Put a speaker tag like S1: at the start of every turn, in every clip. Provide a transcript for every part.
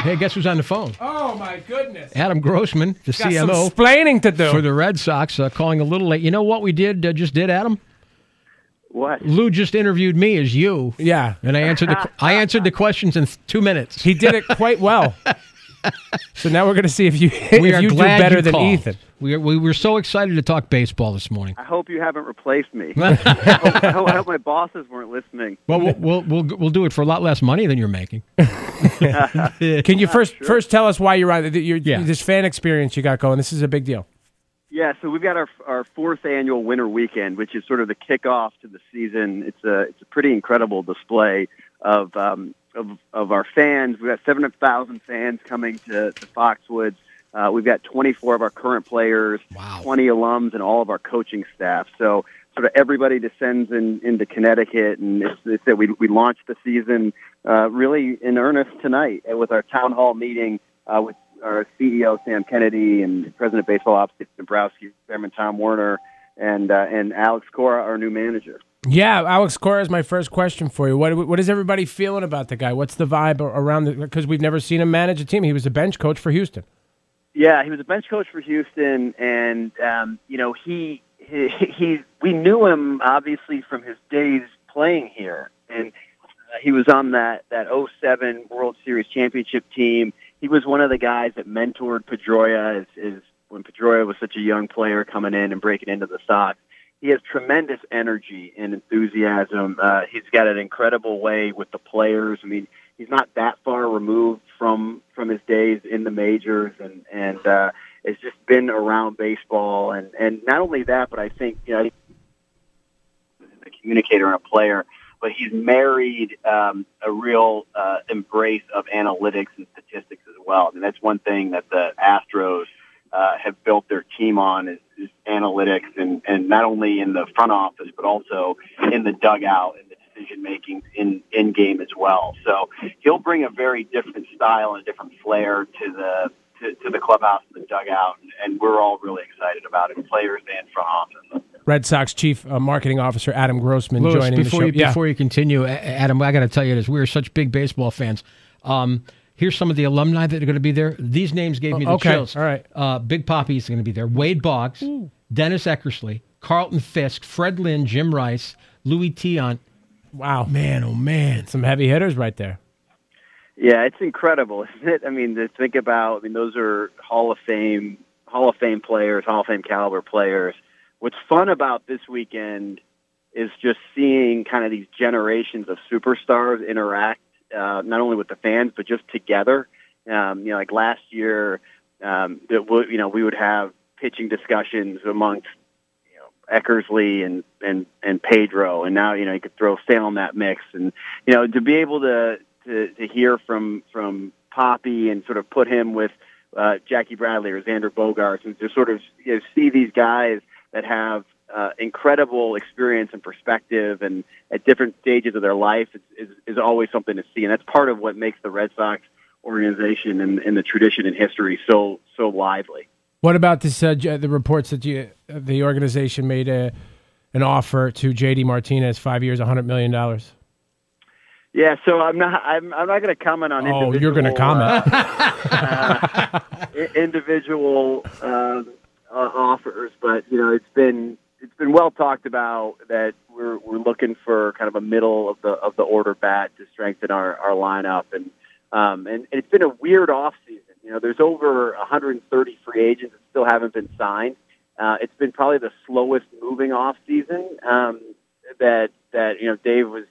S1: Hey, guess who's on the phone?
S2: Oh, my goodness.
S1: Adam Grossman, the
S2: Got
S1: CMO.
S2: some explaining to do.
S1: For the Red Sox, calling a little late. You know what we just did, Adam?
S3: What?
S1: Lou just interviewed me as you.
S2: Yeah.
S1: And I answered the questions in 2 minutes.
S2: He did it quite well. So now we're going to see if you do
S1: glad
S2: better
S1: you
S2: than
S1: called.
S2: Ethan.
S1: We were so excited to talk baseball this morning.
S3: I hope you haven't replaced me. I hope my bosses weren't listening.
S1: Well, we'll do it for a lot less money than you're making.
S2: Can you first tell us why you're on this fan experience you got going? This is a big deal.
S3: Yeah, so we've got our fourth annual Winter Weekend, which is sort of the kickoff to the season. It's a pretty incredible display of our fans. We've got 700,000 fans coming to Foxwoods. We've got 24 of our current players, 20 alums, and all of our coaching staff. So sort of everybody descends into Connecticut, and we launched the season really in earnest tonight with our town hall meeting with our CEO, Sam Kennedy, and President of Baseball Ops, Steve Dombrowski, Chairman Tom Werner, and Alex Cora, our new manager.
S2: Yeah, Alex Cora is my first question for you. What is everybody feeling about the guy? What's the vibe around it? Because we've never seen him manage a team. He was a bench coach for Houston.
S3: Yeah, he was a bench coach for Houston, and we knew him obviously from his days playing here, and he was on that 2007 World Series championship team. He was one of the guys that mentored Pedroia when Pedroia was such a young player coming in and breaking into the Sox. He has tremendous energy and enthusiasm. He's got an incredible way with the players. I mean, he's not that far removed from his days in the majors, and has just been around baseball. And not only that, but I think he's a communicator and a player. But he's married a real embrace of analytics and statistics as well. I mean, that's one thing that the Astros have built their team on is analytics, and not only in the front office, but also in the dugout and the decision-making in game as well. So he'll bring a very different style and a different flair to the clubhouse and the dugout, and we're all really excited about it, players and front office.
S2: Red Sox Chief Marketing Officer Adam Grossman joining the show.
S1: Before you continue, Adam, I got to tell you this. We are such big baseball fans. Here's some of the alumni that are going to be there. These names gave me the chills.
S2: All right.
S1: Big Poppy is going to be there. Wade Boggs, Dennis Eckersley, Carlton Fisk, Fred Lynn, Jim Rice, Louis Tiant.
S2: Wow.
S1: Man, oh, man.
S2: Some heavy hitters right there.
S3: Yeah, it's incredible, isn't it? I mean, to think about, those are Hall of Fame players, Hall of Fame caliber players. What's fun about this weekend is just seeing kind of these generations of superstars interact, not only with the fans, but just together. Like last year, we would have pitching discussions amongst Eckersley and Pedro, and now you could throw Sale in that mix, and to be able to hear from Poppy and sort of put him with Jackie Bradley or Xander Bogaerts, and to sort of see these guys that have incredible experience and perspective, and at different stages of their life is always something to see, and that's part of what makes the Red Sox organization and the tradition and history so lively.
S2: What about this? The reports that the organization made an offer to J.D. Martinez, 5 years, $100 million.
S3: Yeah, so I'm not going to comment on.
S2: Oh, you're going to comment.
S3: Individual offers, but it's been well talked about that we're looking for kind of a middle of the order bat to strengthen our lineup, and it's been a weird offseason. There's over 130 free agents that still haven't been signed. It's been probably the slowest moving offseason that Dave was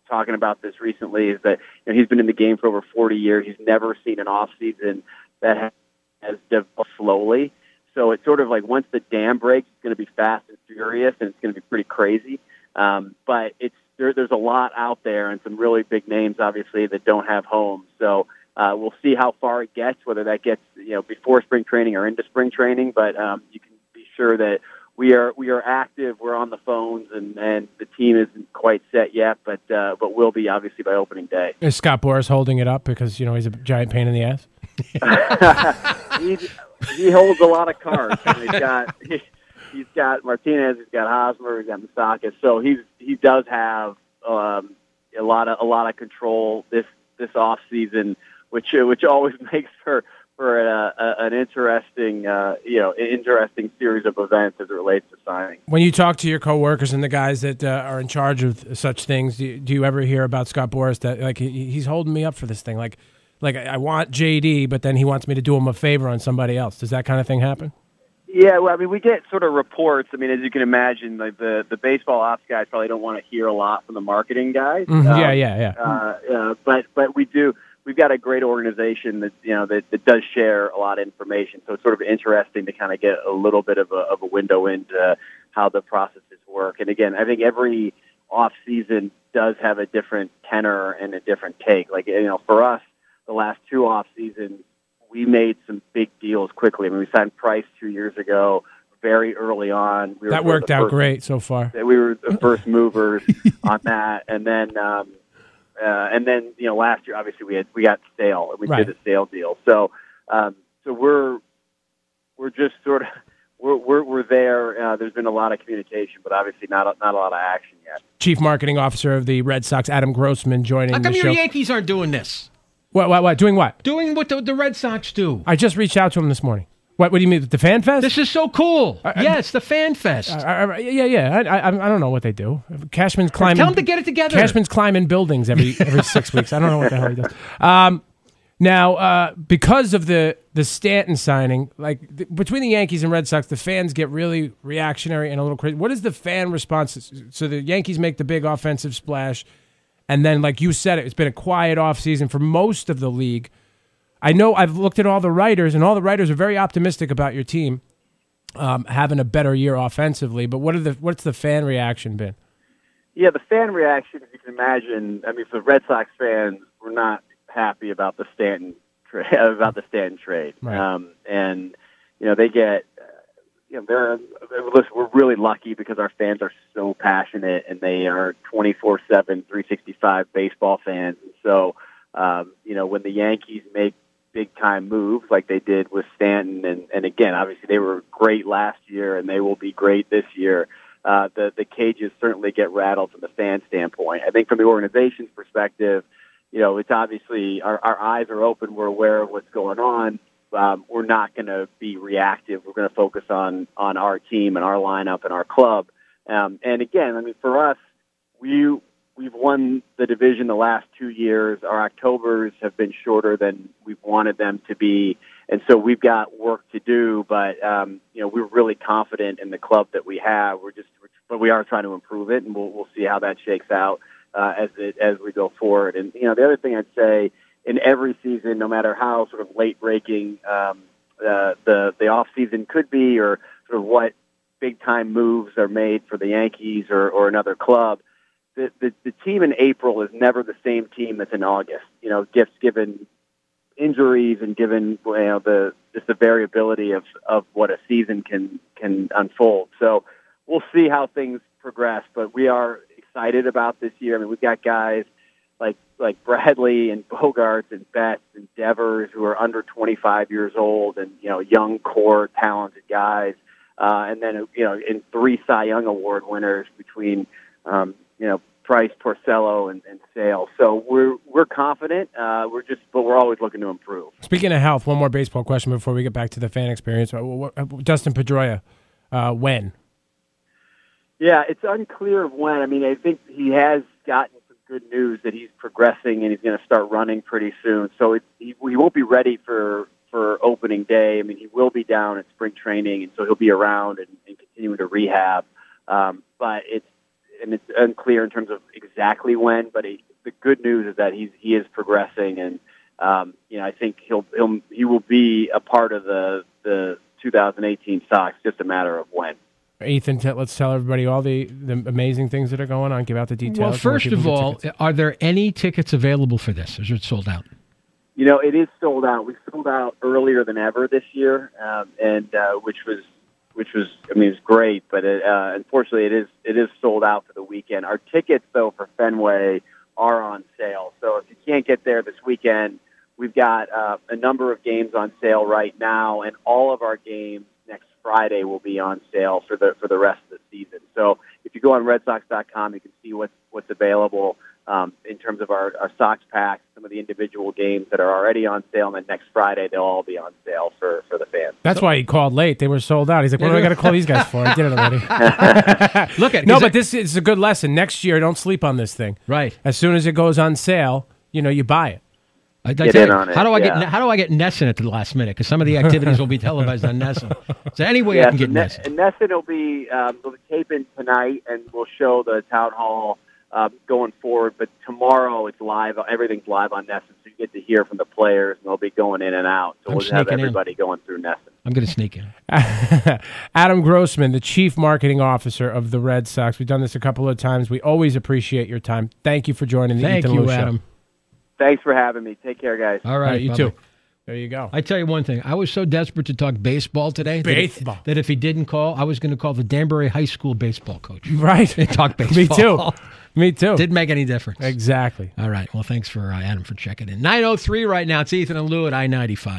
S3: talking about this recently, is that he's been in the game for over 40 years. He's never seen an offseason that has developed slowly. So it's sort of like once the dam breaks, it's going to be fast and furious, and it's going to be pretty crazy. But there's a lot out there, and some really big names, obviously, that don't have homes. So we'll see how far it gets, whether that gets before spring training or into spring training. But you can be sure that we are active. We're on the phones, and the team isn't quite set yet, but will be obviously by opening day.
S2: Is Scott Boras holding it up because he's a giant pain in the ass?
S3: He holds a lot of cards. He's got Martinez, he's got Hosmer, he's got Moustakas. So he does have a lot of control this off season which always makes for an interesting interesting series of events as it relates to signing.
S2: When you talk to your coworkers and the guys that are in charge of such things, do you ever hear about Scott Boras that like he's holding me up for this thing? Like I want JD, but then he wants me to do him a favor on somebody else. Does that kind of thing happen?
S3: Yeah, well, I mean, we get sort of reports. I mean, as you can imagine, like the baseball ops guys probably don't want to hear a lot from the marketing guys.
S2: Yeah.
S3: But we do. We've got a great organization that does share a lot of information. So it's sort of interesting to kind of get a little bit of a window into how the processes work. And again, I think every off season does have a different tenor and a different take. Like, for us, the last two off seasons, we made some big deals quickly. I mean, we signed Price 2 years ago, very early on.
S2: That worked out great so far.
S3: We were the first movers on that, and then last year obviously we got Sale, and we did a Sale deal. So we're just sort of we're there. There's been a lot of communication, but obviously not a lot of action yet.
S2: Chief Marketing Officer of the Red Sox, Adam Grossman, joining the show.
S1: How come your Yankees aren't doing this?
S2: What? Doing what?
S1: Doing what the Red Sox do.
S2: I just reached out to him this morning. What do you mean, the Fan Fest?
S1: This is so cool. Yes, the Fan Fest.
S2: Yeah. I don't know what they do. Cashman's climbing.
S1: Tell him to get it together.
S2: Cashman's climbing buildings every 6 weeks. I don't know what the hell he does. Now, because of the Stanton signing, between the Yankees and Red Sox, the fans get really reactionary and a little crazy. What is the fan response? So the Yankees make the big offensive splash, and then, like you said, it's been a quiet offseason for most of the league. I know I've looked at all the writers, and all the writers are very optimistic about your team having a better year offensively. But what's the fan reaction been? Yeah,
S3: the fan reaction, as you can imagine, I mean, for Red Sox fans, we're not happy about the Stanton trade.
S2: Right.
S3: And they get listen, we're really lucky because our fans are so passionate, and they are 24/7, 365 baseball fans. And so, when the Yankees make big-time moves like they did with Stanton, and again, obviously they were great last year, and they will be great this year, the cages certainly get rattled from the fan standpoint. I think from the organization's perspective, it's obviously our eyes are open. We're aware of what's going on. We're not going to be reactive. We're going to focus on our team and our lineup and our club. And again, I mean, for us, we've won the division the last 2 years. Our Octobers have been shorter than we've wanted them to be, and so we've got work to do. But we're really confident in the club that we have. But we are trying to improve it, and we'll see how that shakes out as we go forward. And the other thing I'd say, in every season, no matter how sort of late breaking the off season could be, or sort of what big time moves are made for the Yankees or another club, the team in April is never the same team that's in August. Given injuries and given the variability of what a season can unfold. So we'll see how things progress, but we are excited about this year. I mean, we've got guys like Bradley and Bogarts and Betts and Devers who are under 25 years old, and young core talented guys, and then in 3 Cy Young Award winners between Price, Porcello, and Sale. So we're confident. But we're always looking to improve.
S2: Speaking of health, one more baseball question before we get back to the fan experience. Dustin Pedroia, when?
S3: Yeah, it's unclear of when. I mean, I think he has gotten some good news that he's progressing and he's going to start running pretty soon. So he won't be ready for opening day. I mean, he will be down at spring training, and so he'll be around and continuing to rehab. But it's unclear in terms of exactly when. But the good news is that he is progressing, and I think he will be a part of the 2018 Sox. Just a matter of when.
S2: Ethan, let's tell everybody all the amazing things that are going on. Give out the details.
S1: Well, first of all, are there any tickets available for this? Or is it sold out?
S3: It is sold out. We sold out earlier than ever this year, which was I mean, it's great, but unfortunately it is sold out for the weekend. Our tickets, though, for Fenway are on sale. So if you can't get there this weekend, we've got a number of games on sale right now, and all of our games next Friday will be on sale for the rest of the season. So if you go on RedSox.com, you can see what's available in terms of our Sox packs, some of the individual games that are already on sale, and then next Friday they'll all be on sale for the fans.
S2: That's why he called late. They were sold out. He's like, what do I got to call these guys for? I did it already.
S1: Look at
S2: No, but this is a good lesson. Next year, don't sleep on this thing.
S1: Right.
S2: As soon as it goes on sale, you buy it.
S3: Get in on it.
S1: How do I get Nesson at the last minute? Because some of the activities will be televised on Nesson. So any way I can get Nesson.
S3: And Nesson will be taping tonight, and we'll show the town hall going forward. But tomorrow it's live. Everything's live on Nesson, so you get to hear from the players, and they'll be going in and out. So we'll have everybody going through Nesson.
S1: I'm going to sneak in.
S2: Adam Grossman, the Chief Marketing Officer of the Red Sox. We've done this a couple of times. We always appreciate your time. Thank you for joining the
S1: Thank
S2: Ethan
S1: you,
S2: Lewis
S1: Adam.
S2: Show.
S3: Thanks for having me. Take care, guys.
S1: All right,
S2: you too. There you go.
S1: I tell you one thing. I was so desperate to talk baseball today that if he didn't call, I was going to call the Danbury High School baseball coach.
S2: Right.
S1: And talk baseball.
S2: Me too.
S1: Didn't make any difference.
S2: Exactly.
S1: All right. Well, thanks for Adam for checking in. 9:03 right now. It's Ethan and Lou at I-95.